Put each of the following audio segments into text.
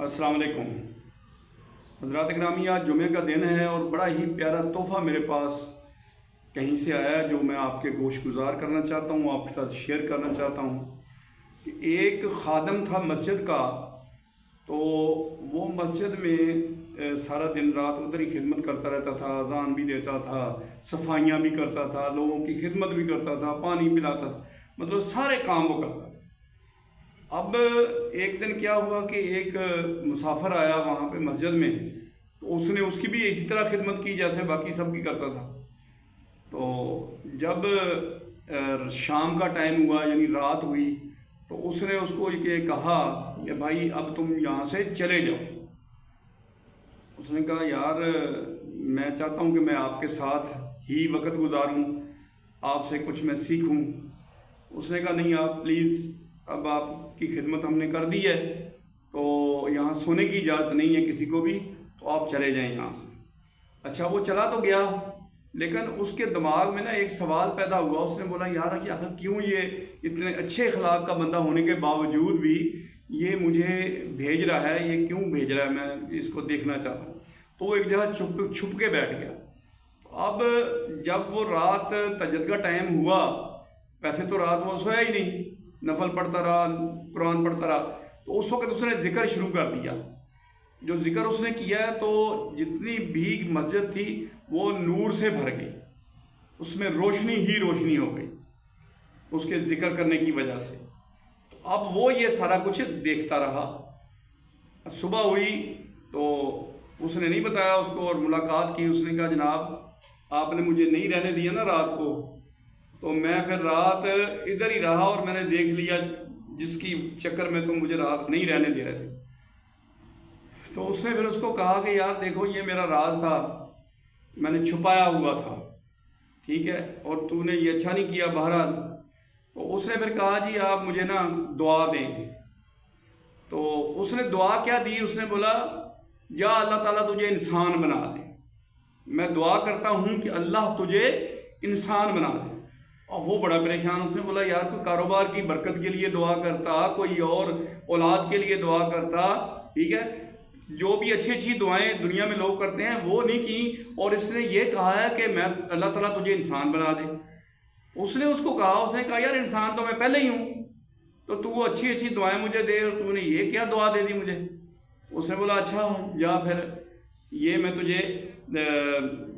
अस्सलाम वालेकुम हज़रात ग्रामी। आज जुमे का दिन है और बड़ा ही प्यारा तोहफ़ा मेरे पास कहीं से आया है जो मैं आपके गोश गुजार करना चाहता हूँ, आपके साथ शेयर करना चाहता हूँ। कि एक ख़ादम था मस्जिद का, तो वो मस्जिद में सारा दिन रात उधर ही खिदमत करता रहता था, अज़ान भी देता था, सफाइयाँ भी करता था, लोगों की खिदमत भी करता था, पानी पिलाता था, मतलब सारे काम वो करता था। अब एक दिन क्या हुआ कि एक मुसाफिर आया वहाँ पे मस्जिद में, तो उसने उसकी भी इसी तरह खिदमत की जैसे बाकी सब की करता था। तो जब शाम का टाइम हुआ यानी रात हुई, तो उसने उसको ये कहा कि भाई अब तुम यहाँ से चले जाओ। उसने कहा यार मैं चाहता हूँ कि मैं आपके साथ ही वक्त गुजारूँ, आपसे कुछ मैं सीखूँ। उसने कहा नहीं आप प्लीज़, अब आपकी खिदमत हमने कर दी है तो यहाँ सोने की इजाज़त नहीं है किसी को भी, तो आप चले जाएं यहाँ से। अच्छा वो चला तो गया, लेकिन उसके दिमाग में ना एक सवाल पैदा हुआ। उसने बोला यार आखिर क्यों ये इतने अच्छे अखलाक का बंदा होने के बावजूद भी ये मुझे भेज रहा है, ये क्यों भेज रहा है, मैं इसको देखना चाहता हूँ। तो वो एक जगह छुप के बैठ गया। तो अब जब वो रात तहज्जुद का टाइम हुआ, वैसे तो रात वो सोया ही नहीं, नफल पढ़ता रहा, कुरान पढ़ता रहा, तो उस वक्त उसने ज़िक्र शुरू कर दिया। जो ज़िक्र उसने किया है तो जितनी भी मस्जिद थी वो नूर से भर गई, उसमें रोशनी ही रोशनी हो गई उसके ज़िक्र करने की वजह से। तो अब वो ये सारा कुछ देखता रहा। सुबह हुई तो उसने नहीं बताया उसको और मुलाकात की। उसने कहा जनाब आपने मुझे नहीं रहने दिया ना रात को, तो मैं फिर रात इधर ही रहा और मैंने देख लिया जिसकी चक्कर में तुम मुझे रात नहीं रहने दे रहे थे। तो उसने फिर उसको कहा कि यार देखो ये मेरा राज था, मैंने छुपाया हुआ था, ठीक है, और तूने ये अच्छा नहीं किया बहरहाल। तो उसने फिर कहा जी आप मुझे ना दुआ दें। तो उसने दुआ क्या दी, उसने बोला या अल्लाह ताला तुझे इंसान बना दे, मैं दुआ करता हूँ कि अल्लाह तुझे इंसान बना दे। और वो बड़ा परेशान। उसने बोला यार कोई कारोबार की बरकत के लिए दुआ करता, कोई और औलाद के लिए दुआ करता, ठीक है, जो भी अच्छी अच्छी दुआएं दुनिया में लोग करते हैं वो नहीं की, और इसने ये कहा है कि मैं अल्लाह ताला तुझे इंसान बना दे। उसने उसको कहा, उसने कहा यार इंसान तो मैं पहले ही हूँ, तो तू अच्छी अच्छी दुआएं मुझे दे और तूने ये क्या दुआ दे दी मुझे। उसने बोला अच्छा या फिर ये मैं तुझे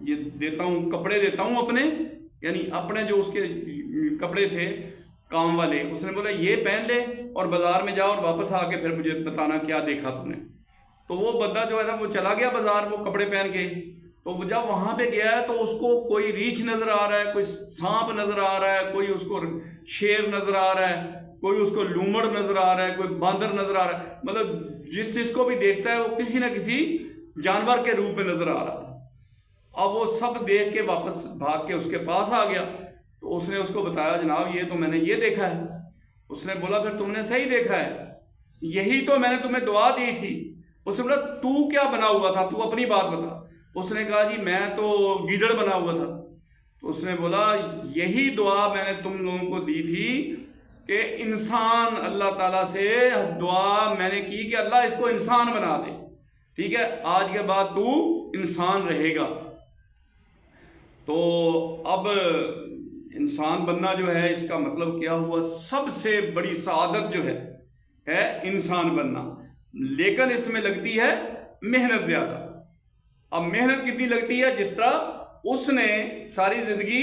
ये देता हूँ, कपड़े देता हूँ अपने, यानी अपने जो उसके कपड़े थे काम वाले। उसने बोला ये पहन ले और बाज़ार में जा और वापस आके फिर मुझे बताना क्या देखा तूने। तो वो बंदा जो है ना वो चला गया बाज़ार वो कपड़े पहन के। तो वो जब वहाँ पे गया है तो उसको कोई रीछ नज़र आ रहा है, कोई सांप नज़र आ रहा है, कोई उसको शेर नज़र आ रहा है, कोई उसको लूमड़ नज़र आ रहा है, कोई बांदर नज़र आ रहा है। मतलब जिस जिसको भी देखता है वो किसी न किसी जानवर के रूप में नज़र आ रहा था। अब वो सब देख के वापस भाग के उसके पास आ गया। तो उसने उसको बताया जनाब ये तो मैंने ये देखा है। उसने बोला फिर तुमने सही देखा है, यही तो मैंने तुम्हें दुआ दी थी। उसने बोला तू क्या बना हुआ था, तू अपनी बात बता। उसने कहा जी मैं तो गीदड़ बना हुआ था। तो उसने बोला यही दुआ मैंने तुम लोगों को दी थी कि इंसान, अल्लाह ताला से दुआ मैंने की कि अल्लाह इसको इंसान बना दे, ठीक है, आज के बाद तू इंसान रहेगा। तो अब इंसान बनना जो है इसका मतलब क्या हुआ, सबसे बड़ी सआदत जो है इंसान बनना। लेकिन इसमें लगती है मेहनत ज़्यादा। अब मेहनत कितनी लगती है, जिस तरह उसने सारी ज़िंदगी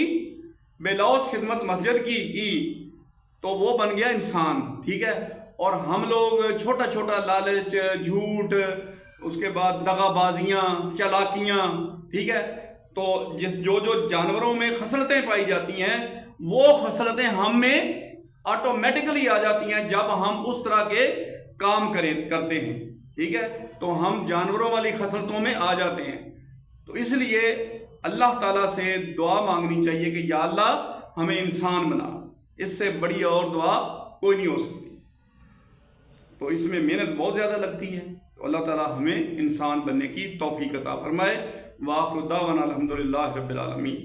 बेलौस खिदमत मस्जिद की तो वो बन गया इंसान, ठीक है। और हम लोग छोटा छोटा लालच, झूठ, उसके बाद दगाबाजियाँ, चालाकियाँ, ठीक है, तो जो जानवरों में खसलतें पाई जाती हैं वो खसलतें हम में ऑटोमेटिकली आ जाती हैं जब हम उस तरह के काम करते हैं, ठीक है, तो हम जानवरों वाली खसलतों में आ जाते हैं। तो इसलिए अल्लाह ताला से दुआ मांगनी चाहिए कि या अल्लाह हमें इंसान बना, इससे बड़ी और दुआ कोई नहीं हो सकती। तो इसमें मेहनत बहुत ज़्यादा लगती है। तो अल्लाह ताला हमें इंसान बनने की तौफीक अता फरमाए। व आखिर दावाना अल्हम्दुलिल्लाहि रब्बिल आलमीन।